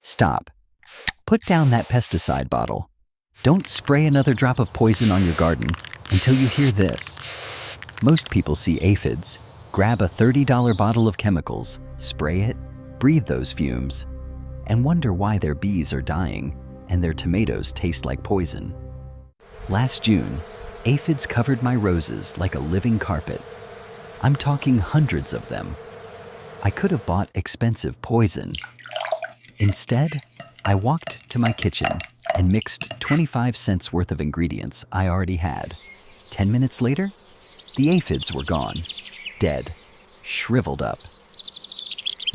Stop. Put down that pesticide bottle. Don't spray another drop of poison on your garden until you hear this. Most people see aphids, grab a $30 bottle of chemicals, spray it, breathe those fumes, and wonder why their bees are dying and their tomatoes taste like poison. Last June, aphids covered my roses like a living carpet. I'm talking hundreds of them. I could have bought expensive poison. Instead, I walked to my kitchen and mixed 25 cents worth of ingredients I already had. 10 minutes later, the aphids were gone, dead, shriveled up.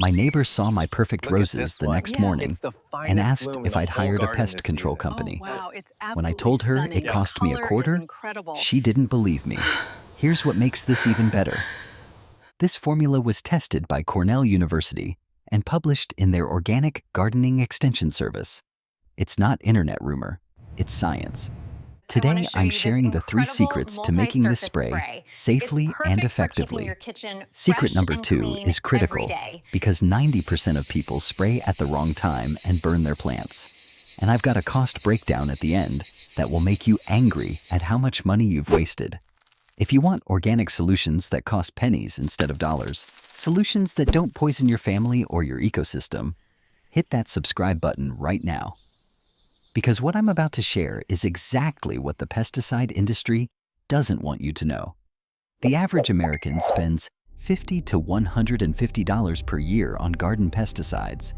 My neighbor saw my perfect roses the next morning and asked if I'd hired a pest control company. When I told her it cost me a quarter, she didn't believe me. Here's what makes this even better. This formula was tested by Cornell University and published in their Organic Gardening Extension Service. It's not internet rumor, it's science. Today, I'm sharing the 3 secrets to making this spray safely and effectively. Secret number 2 is critical because 90% of people spray at the wrong time and burn their plants. And I've got a cost breakdown at the end that will make you angry at how much money you've wasted. If you want organic solutions that cost pennies instead of dollars, solutions that don't poison your family or your ecosystem, hit that subscribe button right now. Because what I'm about to share is exactly what the pesticide industry doesn't want you to know. The average American spends $50 to $150 per year on garden pesticides.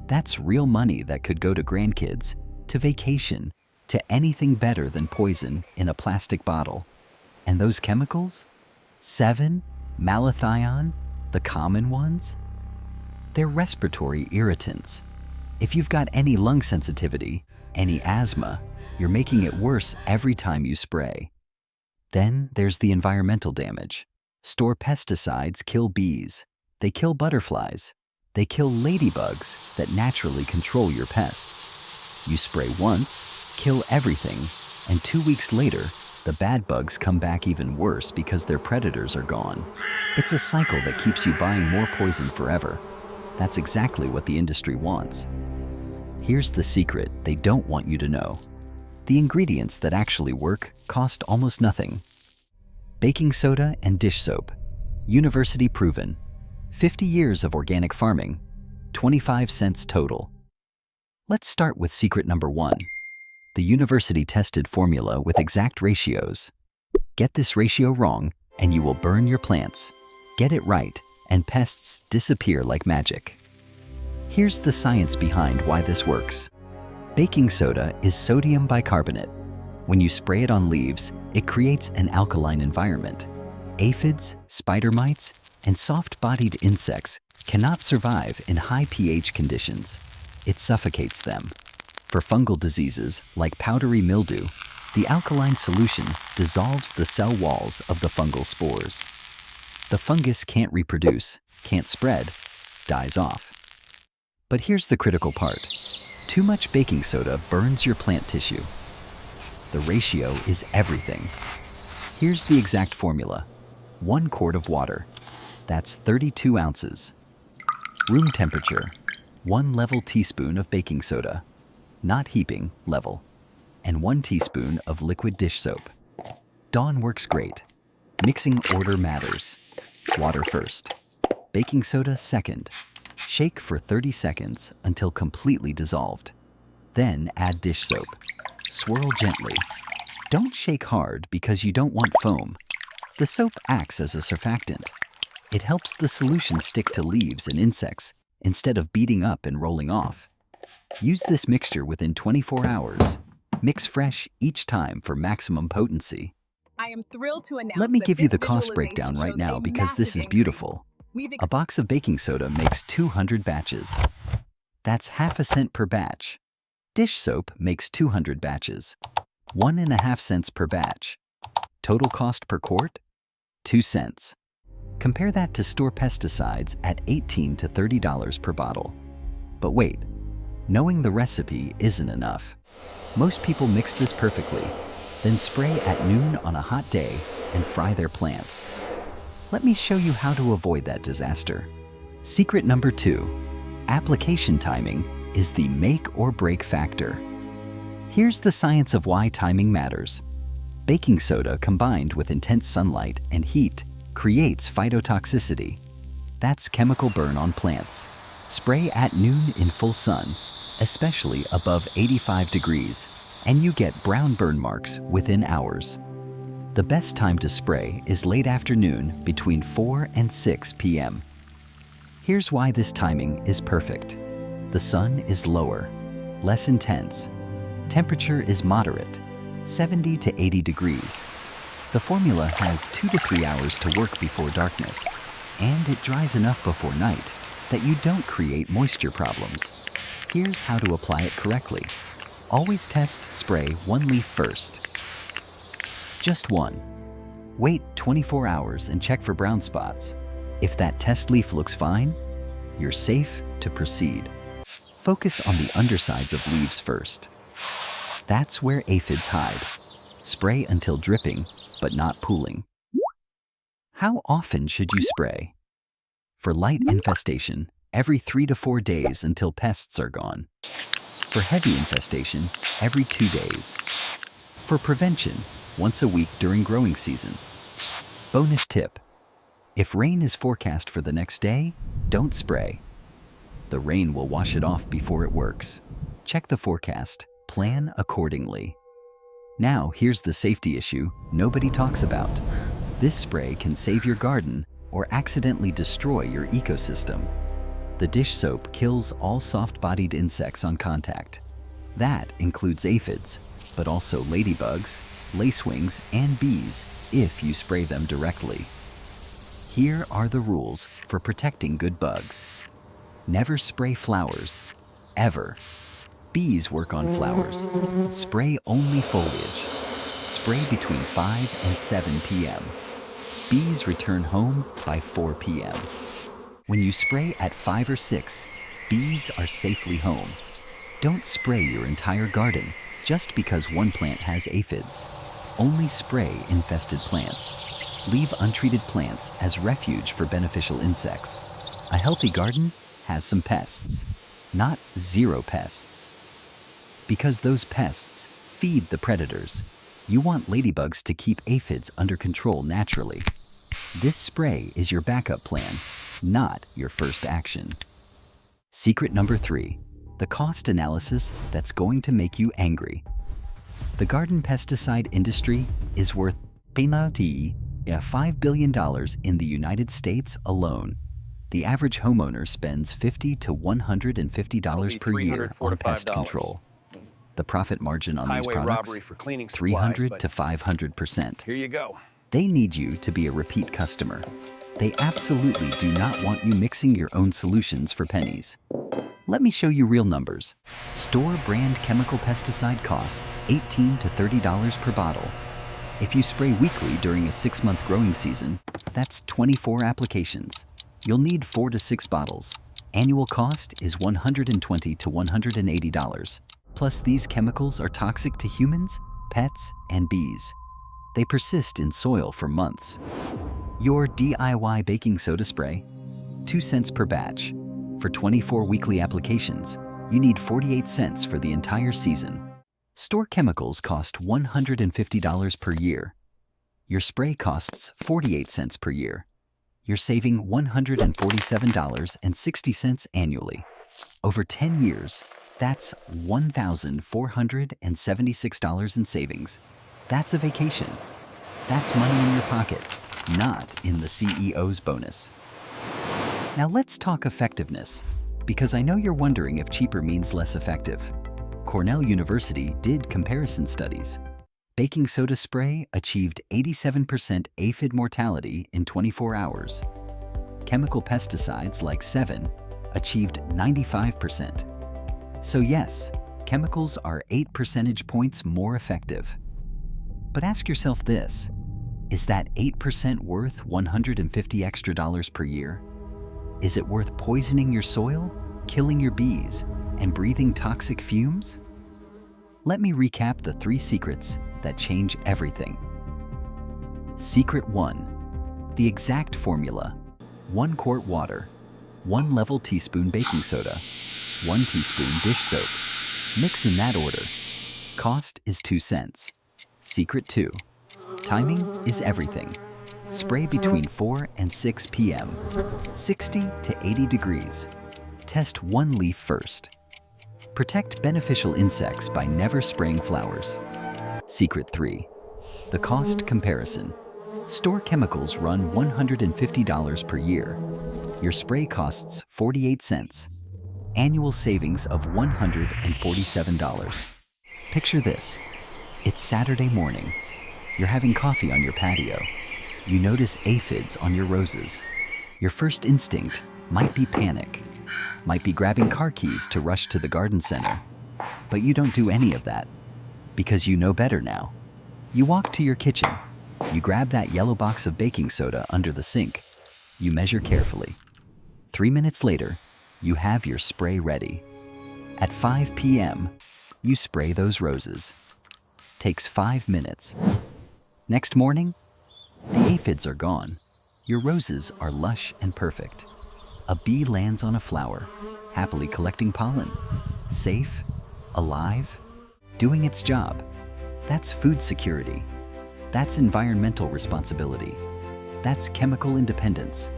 That's real money that could go to grandkids, to vacation, to anything better than poison in a plastic bottle. And those chemicals? 7, malathion, the common ones? They're respiratory irritants. If you've got any lung sensitivity, any asthma, you're making it worse every time you spray. Then there's the environmental damage. Store pesticides kill bees. They kill butterflies. They kill ladybugs that naturally control your pests. You spray once, kill everything, and 2 weeks later, the bad bugs come back even worse because their predators are gone. It's a cycle that keeps you buying more poison forever. That's exactly what the industry wants. Here's the secret they don't want you to know. The ingredients that actually work cost almost nothing. Baking soda and dish soap. University proven. 50 years of organic farming. 25 cents total. Let's start with secret number 1. The university tested formula with exact ratios. Get this ratio wrong and you will burn your plants. Get it right and pests disappear like magic. Here's the science behind why this works. Baking soda is sodium bicarbonate. When you spray it on leaves, it creates an alkaline environment. Aphids, spider mites, and soft-bodied insects cannot survive in high pH conditions. It suffocates them. For fungal diseases like powdery mildew, the alkaline solution dissolves the cell walls of the fungal spores. The fungus can't reproduce, can't spread, dies off. But here's the critical part. Too much baking soda burns your plant tissue. The ratio is everything. Here's the exact formula. 1 quart of water. That's 32 ounces. Room temperature. 1 level teaspoon of baking soda. Not heaping, level. And 1 teaspoon of liquid dish soap. Dawn works great. Mixing order matters. Water first. Baking soda second. Shake for 30 seconds until completely dissolved. Then add dish soap. Swirl gently. Don't shake hard because you don't want foam. The soap acts as a surfactant. It helps the solution stick to leaves and insects instead of beating up and rolling off. Use this mixture within 24 hours. Mix fresh each time for maximum potency. I am thrilled to announce Let me give you the cost breakdown right now because this is beautiful. A box of baking soda makes 200 batches. That's half a cent per batch. Dish soap makes 200 batches. 1.5 cents per batch. Total cost per quart? 2 cents. Compare that to store pesticides at $18 to $30 per bottle. But wait, knowing the recipe isn't enough. Most people mix this perfectly, then spray at noon on a hot day and fry their plants. Let me show you how to avoid that disaster. Secret number 2, application timing is the make or break factor. Here's the science of why timing matters. Baking soda combined with intense sunlight and heat creates phytotoxicity. That's chemical burn on plants. Spray at noon in full sun, especially above 85 degrees, and you get brown burn marks within hours. The best time to spray is late afternoon between 4 and 6 p.m. Here's why this timing is perfect. The sun is lower, less intense. Temperature is moderate, 70 to 80 degrees. The formula has 2 to 3 hours to work before darkness, and it dries enough before night that you don't create moisture problems. Here's how to apply it correctly. Always test spray 1 leaf first. Just 1. Wait 24 hours and check for brown spots. If that test leaf looks fine, you're safe to proceed. Focus on the undersides of leaves first. That's where aphids hide. Spray until dripping, but not pooling. How often should you spray? For light infestation, every 3 to 4 days until pests are gone. For heavy infestation, every 2 days. For prevention, once a week during growing season. Bonus tip: if rain is forecast for the next day, don't spray. The rain will wash it off before it works. Check the forecast, plan accordingly. Now here's the safety issue nobody talks about. This spray can save your garden or accidentally destroy your ecosystem. The dish soap kills all soft-bodied insects on contact. That includes aphids, but also ladybugs, lacewings, and bees if you spray them directly. Here are the rules for protecting good bugs. Never spray flowers, ever. Bees work on flowers. Spray only foliage. Spray between 5 and 7 p.m. Bees return home by 4 p.m. When you spray at 5 or 6, bees are safely home. Don't spray your entire garden just because one plant has aphids. Only spray infested plants. Leave untreated plants as refuge for beneficial insects. A healthy garden has some pests, not zero pests. Because those pests feed the predators, you want ladybugs to keep aphids under control naturally. This spray is your backup plan, not your first action. Secret number 3, the cost analysis that's going to make you angry. The garden pesticide industry is worth $5 billion in the United States alone. The average homeowner spends $50 to $150 per year on pest control. The profit margin on these products, 300 to 500%. Here you go. They need you to be a repeat customer. They absolutely do not want you mixing your own solutions for pennies. Let me show you real numbers. Store brand chemical pesticide costs $18 to $30 per bottle. If you spray weekly during a 6-month growing season, that's 24 applications. You'll need 4 to 6 bottles. Annual cost is $120 to $180. Plus, these chemicals are toxic to humans, pets, and bees. They persist in soil for months. Your DIY baking soda spray, 2 cents per batch. For 24 weekly applications, you need 48 cents for the entire season. Store chemicals cost $150 per year. Your spray costs 48 cents per year. You're saving $147.60 annually. Over 10 years, that's $1,476 in savings. That's a vacation. That's money in your pocket, not in the CEO's bonus. Now let's talk effectiveness, because I know you're wondering if cheaper means less effective. Cornell University did comparison studies. Baking soda spray achieved 87% aphid mortality in 24 hours. Chemical pesticides like 7 achieved 95%. So yes, chemicals are 8 percentage points more effective. But ask yourself this, is that 8% worth $150 extra per year? Is it worth poisoning your soil, killing your bees, and breathing toxic fumes? Let me recap the 3 secrets that change everything. Secret 1. The exact formula. 1 quart water, 1 level teaspoon baking soda, 1 teaspoon dish soap. Mix in that order. Cost is 2 cents. Secret 2. Timing is everything. Spray between 4 and 6 p.m. 60 to 80 degrees. Test one leaf first. Protect beneficial insects by never spraying flowers. Secret 3. The cost comparison. Store chemicals run $150 per year. Your spray costs 48 cents. Annual savings of $147. Picture this. It's Saturday morning. You're having coffee on your patio. You notice aphids on your roses. Your first instinct might be panic, might be grabbing car keys to rush to the garden center. But you don't do any of that, because you know better now. You walk to your kitchen. You grab that yellow box of baking soda under the sink. You measure carefully. 3 minutes later, you have your spray ready. At 5 p.m., you spray those roses. Takes 5 minutes. Next morning, the aphids are gone. Your roses are lush and perfect. A bee lands on a flower, happily collecting pollen. Safe, alive, doing its job. That's food security. That's environmental responsibility. That's chemical independence.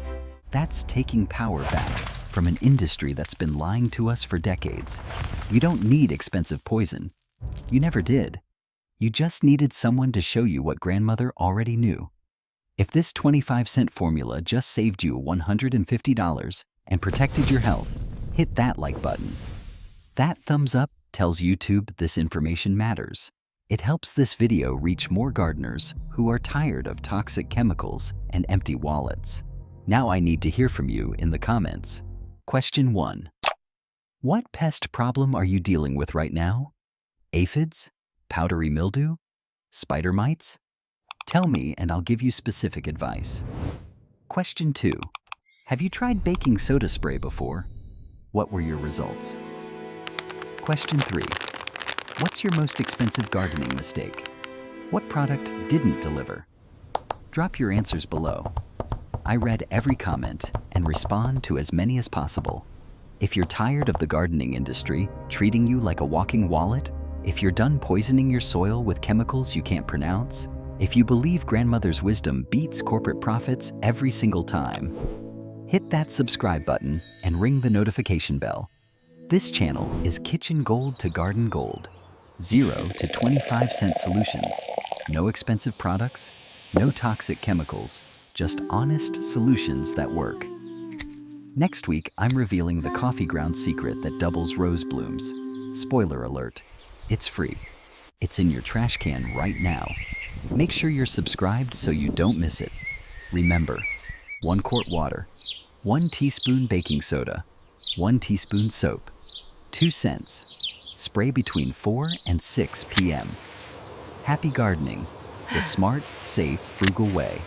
That's taking power back from an industry that's been lying to us for decades. You don't need expensive poison. You never did. You just needed someone to show you what grandmother already knew. If this 25-cent formula just saved you $150 and protected your health, hit that like button. That thumbs up tells YouTube this information matters. It helps this video reach more gardeners who are tired of toxic chemicals and empty wallets. Now I need to hear from you in the comments. Question 1. What pest problem are you dealing with right now? Aphids? Powdery mildew? Spider mites? Tell me and I'll give you specific advice. Question 2. Have you tried baking soda spray before? What were your results? Question 3. What's your most expensive gardening mistake? What product didn't deliver? Drop your answers below. I read every comment and respond to as many as possible. If you're tired of the gardening industry treating you like a walking wallet, if you're done poisoning your soil with chemicals you can't pronounce, if you believe grandmother's wisdom beats corporate profits every single time, hit that subscribe button and ring the notification bell. This channel is kitchen gold to garden gold. 0 to 25-cent solutions. No expensive products, no toxic chemicals, just honest solutions that work. Next week, I'm revealing the coffee ground secret that doubles rose blooms. Spoiler alert, it's free. It's in your trash can right now. Make sure you're subscribed so you don't miss it. Remember, 1 quart water, 1 teaspoon baking soda, 1 teaspoon soap, 2 cents. Spray between 4 and 6 p.m. Happy gardening, the smart, safe, frugal way.